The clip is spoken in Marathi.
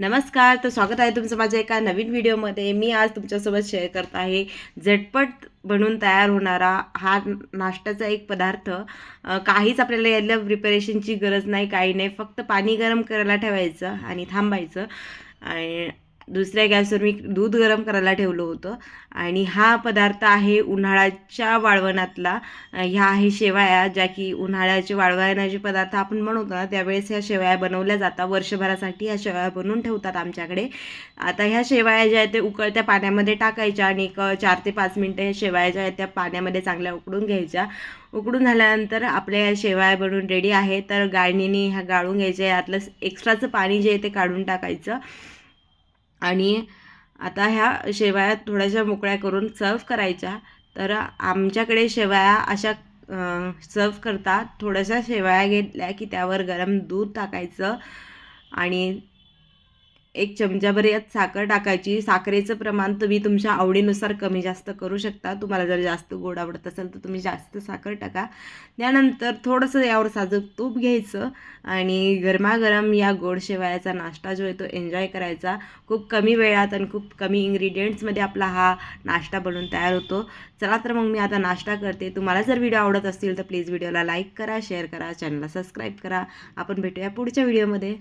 नमस्कार, तर स्वागत आहे तुमचं माझ्या एका नवीन व्हिडिओमध्ये. मी आज तुमच्यासोबत शेअर करत आहे झटपट बनून तयार होणारा हा नाश्त्याचा एक पदार्थ. काहीच आपल्याला याला प्रिपरेशनची गरज नाही, काही नाही. फक्त पाणी गरम करायला ठेवायचं आणि थांबायचं. आणि दुसऱ्या गॅसवर मी दूध गरम करायला ठेवलं होतं. आणि हा पदार्थ आहे उन्हाळ्याच्या वाळवणातला. ह्या आहे शेवया, ज्या की उन्हाळ्याचे वाळवणाचे पदार्थ आपण बनवतो ना, त्यावेळेस ह्या शेवया बनवल्या जातात. वर्षभरासाठी ह्या शेवया बनवून ठेवतात आमच्याकडे. आता ह्या शेवया ज्या आहेत ते उकळत्या पाण्यामध्ये टाकायच्या आणि एक 4 ते 5 मिनटं ह्या शेवया ज्या आहेत त्या पाण्यामध्ये चांगल्या उकडून घ्यायच्या. उकडून झाल्यानंतर आपल्या ह्या शेवया बनवून रेडी आहे. तर गाळणीने ह्या गाळून घ्यायच्या. यातलं एक्स्ट्राचं पाणी जे आहे ते काढून टाकायचं. आणि आता ह्या शेवया थोड्याशा मोकळ्या करून सर्व करायच्या. तर आमच्याकडे शेवया अशा सर्व करतात. थोड्याशा शेवया घेतल्या की त्यावर गरम दूध टाकायचं आणि एक चमचाभर यात साखर टाकायची. साखरेचं प्रमाण तुम्ही तुमच्या आवडीनुसार कमी जास्त करू शकता. तुम्हाला जर जास्त गोड आवडत असेल तर तुम्ही जास्त साखर टाका. त्यानंतर थोडंसं यावर साजूक तूप घ्यायचं आणि गरमागरम या गोड शेवयाचा नाश्ता जो आहे तो एन्जॉय करायचा. खूप कमी वेळात आणि खूप कमी इन्ग्रेडियंट्समध्ये आपला हा नाश्ता बनून तयार होतो. चला तर मग मी आता नाश्ता करते. तुम्हाला जर व्हिडिओ आवडत असतील तर प्लीज व्हिडिओला लाईक करा, शेअर करा, चॅनलला सबस्क्राईब करा. आपण भेटूया पुढच्या व्हिडिओमध्ये.